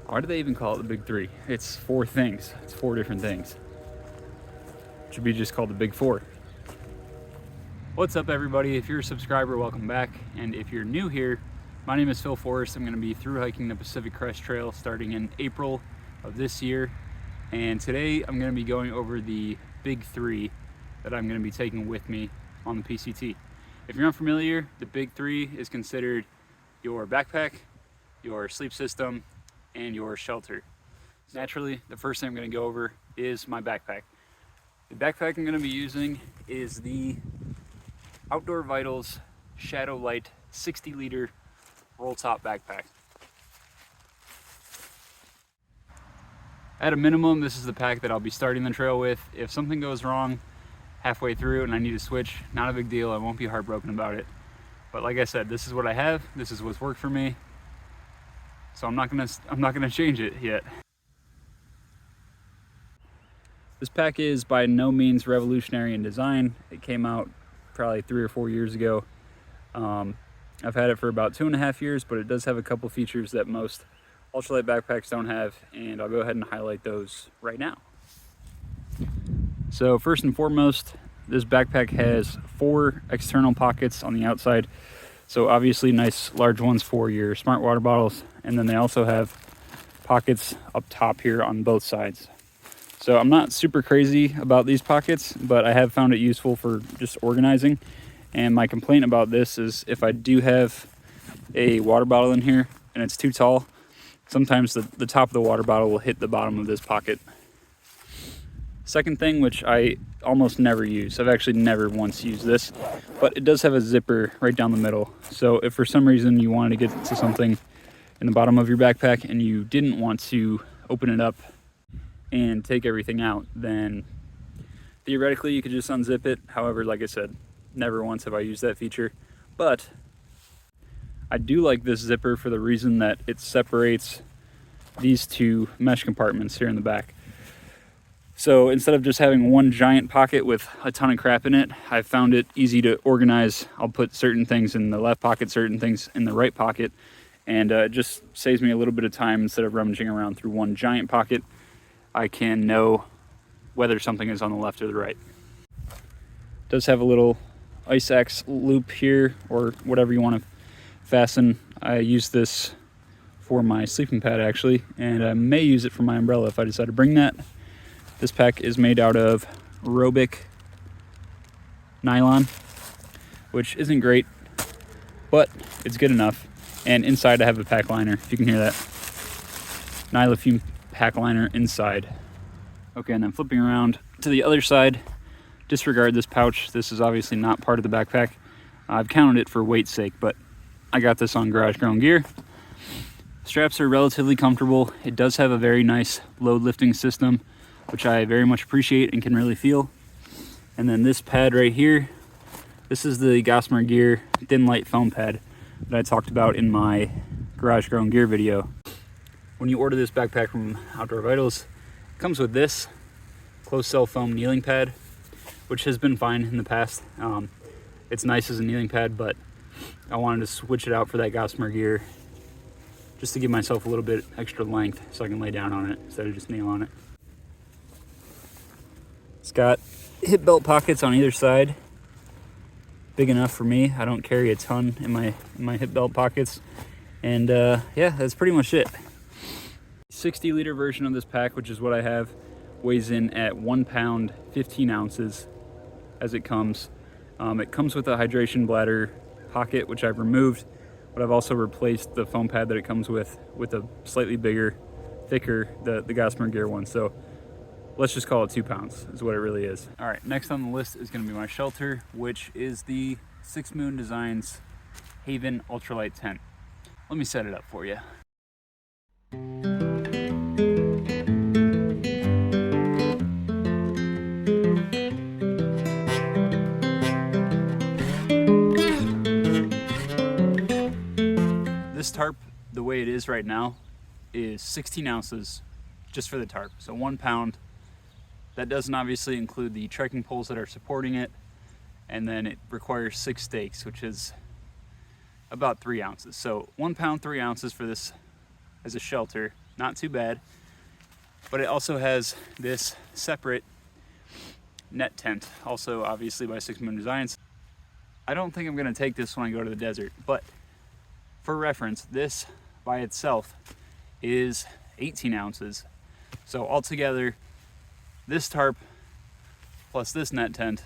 Why do they even call it the big three? It's 4 things. It's 4 different things. It should be just called the big 4. What's up, everybody? If you're a subscriber, welcome back. And if you're new here, my name is Phil Forrest. I'm going to be through hiking the Pacific Crest Trail starting in April of this year. And today I'm going to be going over the big 3 that I'm going to be taking with me on the PCT. If you're unfamiliar, the big 3 is considered your backpack, your sleep system, and your shelter. Naturally, the first thing I'm going to go over is my backpack. The backpack I'm going to be using is the Outdoor Vitals Shadowlight 60-liter roll top backpack. At a minimum, this is the pack that I'll be starting the trail with. If something goes wrong halfway through and I need to switch, not a big deal. I won't be heartbroken about it. But like I said, this is what I have. This is what's worked for me. So I'm not gonna change it yet. This pack is by no means revolutionary in design. It came out probably 3 or 4 years ago. I've had it for about 2.5 years, but it does have a couple features that most ultralight backpacks don't have, and I'll go ahead and highlight those right now. So first and foremost, this backpack has 4 external pockets on the outside. So obviously nice large ones for your smart water bottles, and then they also have pockets up top here on both sides. So I'm not super crazy about these pockets, but I have found it useful for just organizing. And my complaint about this is if I do have a water bottle in here and it's too tall, sometimes the top of the water bottle will hit the bottom of this pocket. Second thing, which I almost never use, I've actually never once used this, but it does have a zipper right down the middle. So if for some reason you wanted to get to something in the bottom of your backpack and you didn't want to open it up and take everything out, then theoretically you could just unzip it. However, like I said, never once have I used that feature. But I do like this zipper for the reason that it separates these 2 mesh compartments here in the back. So instead of just having one giant pocket with a ton of crap in it, I've found it easy to organize. I'll put certain things in the left pocket, certain things in the right pocket, and it just saves me a little bit of time. Instead of rummaging around through one giant pocket, I can know whether something is on the left or the right. It does have a little ice axe loop here, or whatever you want to fasten. I use this for my sleeping pad actually, and I may use it for my umbrella if I decide to bring that. This pack is made out of Robic nylon, which isn't great, but it's good enough. And inside I have a pack liner, if you can hear that. Nylofume pack liner inside. Okay, and then flipping around to the other side, disregard this pouch. This is obviously not part of the backpack. I've counted it for weight's sake, but I got this on Garage Grown Gear. Straps are relatively comfortable. It does have a very nice load lifting system, which I very much appreciate and can really feel. And then this pad right here, this is the Gossamer Gear Thinlight foam pad that I talked about in my Garage Grown Gear video. When you order this backpack from Outdoor Vitals, it comes with this closed cell foam kneeling pad, which has been fine in the past. It's nice as a kneeling pad, but I wanted to switch it out for that Gossamer Gear just to give myself a little bit extra length so I can lay down on it instead of just kneel on it. It's got hip belt pockets on either side, big enough for me. I don't carry a ton in my hip belt pockets, and yeah, that's pretty much it. 60-liter version of this pack, which is what I have, weighs in at 1 pound 15 ounces as it comes. It comes with a hydration bladder pocket, which I've removed, but I've also replaced the foam pad that it comes with a slightly bigger, thicker, the Gossamer Gear one. So let's just call it 2 pounds is what it really is. All right, next on the list is gonna be my shelter, which is the 6 Moon Designs Haven Ultralight tent. Let me set it up for you. This tarp, the way it is right now, is 16 ounces just for the tarp, so 1 pound. That doesn't obviously include the trekking poles that are supporting it, and then it requires 6 stakes, which is about 3 ounces. So 1 pound, 3 ounces for this as a shelter. not too bad. But it also has this separate net tent, also obviously by 6 Moon Designs. I don't think I'm gonna take this when I go to the desert, but for reference, this by itself is 18 ounces. So altogether, this tarp plus this net tent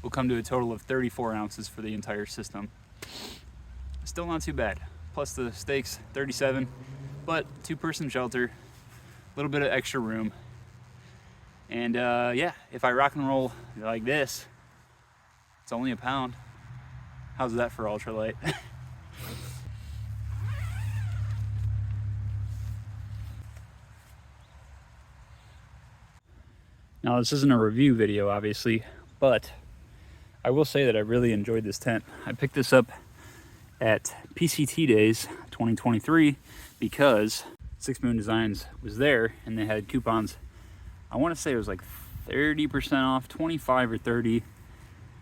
will come to a total of 34 ounces for the entire system. Still not too bad. Plus the stakes, 37, but 2-person shelter, a little bit of extra room. And yeah, if I rock and roll like this, it's only a pound. How's that for ultralight? Now this isn't a review video, obviously, but I will say that I really enjoyed this tent. I picked this up at PCT Days 2023 because 6 Moon Designs was there and they had coupons. I want to say it was like 30% off, 25 or 30,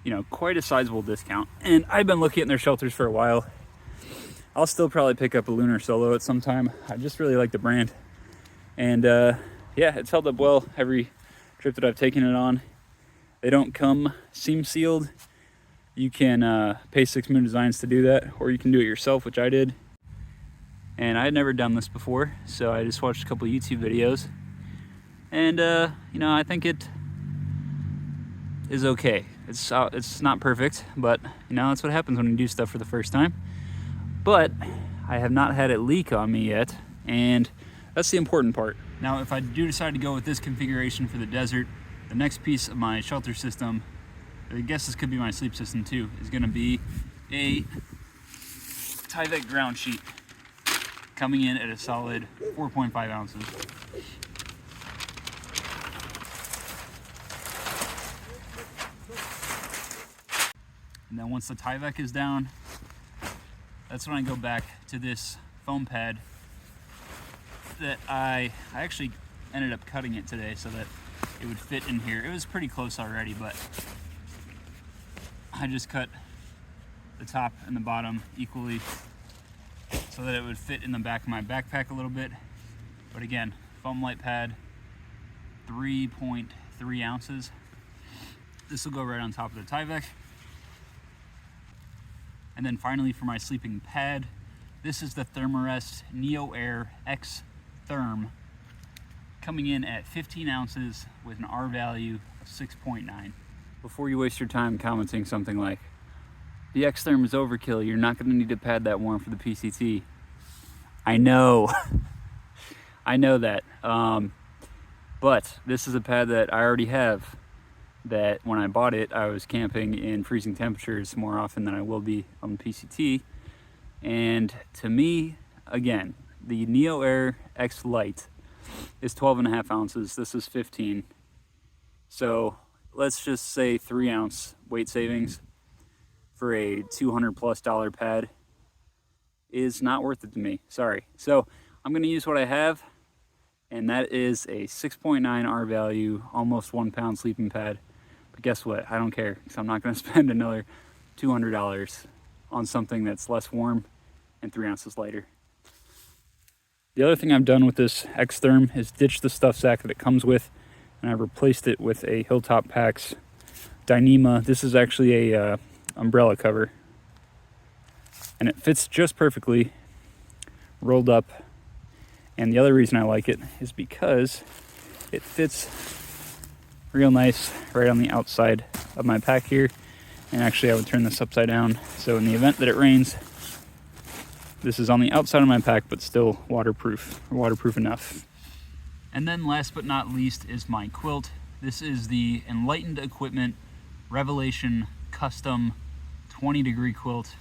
you know, quite a sizable discount. And I've been looking at their shelters for a while. I'll still probably pick up a Lunar Solo at some time. I just really like the brand. And yeah, it's held up well every trip that I've taken it on. They don't come seam sealed. You can pay 6 Moon Designs to do that, or you can do it yourself, which I did. And I had never done this before, so I just watched a couple YouTube videos. And you know, I think it is okay. It's not perfect, but you know, that's what happens when you do stuff for the first time. But I have not had it leak on me yet, and that's the important part. Now, if I do decide to go with this configuration for the desert, the next piece of my shelter system, I guess this could be my sleep system too, is going to be a Tyvek ground sheet coming in at a solid 4.5 ounces. And then once the Tyvek is down, that's when I go back to this foam pad that I actually ended up cutting it today so that it would fit in here. It was pretty close already, but I just cut the top and the bottom equally so that it would fit in the back of my backpack a little bit. But again, foam light pad, 3.3 ounces. This will go right on top of the Tyvek. And then finally for my sleeping pad, this is the Therm-a-rest Neoair Xtherm, coming in at 15 ounces with an R value of 6.9. Before you waste your time commenting something like, the Xtherm is overkill, you're not going to need to pad that warm for the PCT. I know. I know that. But this is a pad that I already have, that when I bought it, I was camping in freezing temperatures more often than I will be on the PCT. And to me, again, the Neoair X Lite is 12.5 ounces. This is 15. So let's just say 3 ounce weight savings for a $200+ pad is not worth it to me. Sorry. So I'm going to use what I have, and that is a 6.9 R value, almost 1 pound sleeping pad. But guess what? I don't care, because I'm not going to spend another $200 on something that's less warm and 3 ounces lighter. The other thing I've done with this Xtherm is ditch the stuff sack that it comes with, and I've replaced it with a Hilltop Packs Dyneema. This is actually a umbrella cover, and it fits just perfectly rolled up. And the other reason I like it is because it fits real nice right on the outside of my pack here. And actually I would turn this upside down, so in the event that it rains, this is on the outside of my pack but still waterproof, or waterproof enough. And then last but not least is my quilt. This is the Enlightened Equipment Revelation Custom 20-degree quilt.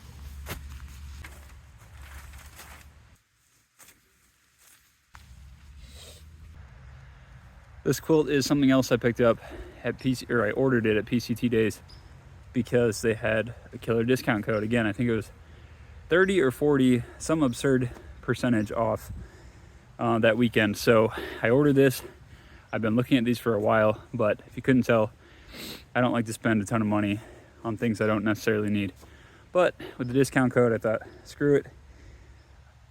This quilt is something else I picked up at I ordered it at PCT Days because they had a killer discount code. Again, I think it was 30 or 40, some absurd percentage off that weekend. So I ordered this. I've been looking at these for a while, but if you couldn't tell, I don't like to spend a ton of money on things I don't necessarily need. But with the discount code, I thought, screw it.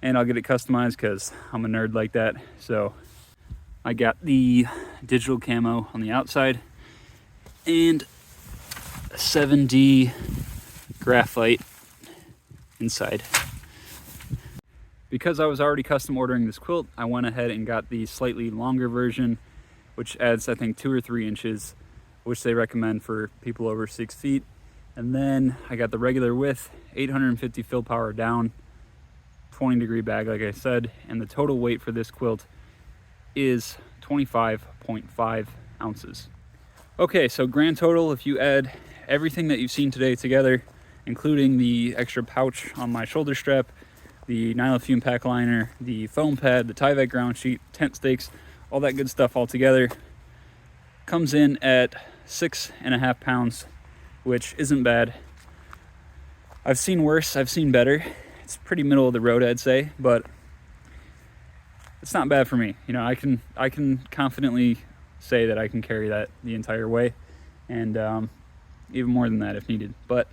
and I'll get it customized because I'm a nerd like that. So I got the digital camo on the outside and 7D graphite inside. Because I was already custom ordering this quilt, I went ahead and got the slightly longer version, which adds, I think, 2 or 3 inches, which they recommend for people over 6 feet. And then I got the regular width, 850 fill power down, 20-degree bag, like I said, and the total weight for this quilt is 25.5 ounces. Okay, so grand total, if you add everything that you've seen today together, including the extra pouch on my shoulder strap, the nylon fume pack liner, the foam pad, the Tyvek ground sheet, tent stakes, all that good stuff all together, comes in at 6.5 pounds, which isn't bad. I've seen worse, I've seen better. It's pretty middle of the road, I'd say, but it's not bad for me. You know, I can confidently say that I can carry that the entire way, and even more than that if needed. But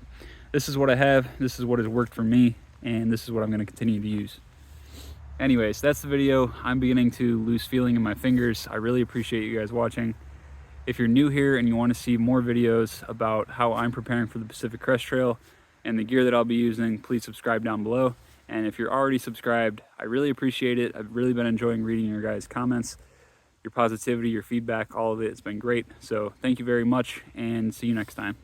this is what I have, this is what has worked for me, and this is what I'm going to continue to use. Anyways, that's the video. I'm beginning to lose feeling in my fingers. I really appreciate you guys watching. If you're new here and you want to see more videos about how I'm preparing for the Pacific Crest Trail and the gear that I'll be using, please subscribe down below. And if you're already subscribed, I really appreciate it. I've really been enjoying reading your guys' comments, your positivity, your feedback, all of it. It's been great. So thank you very much, and see you next time.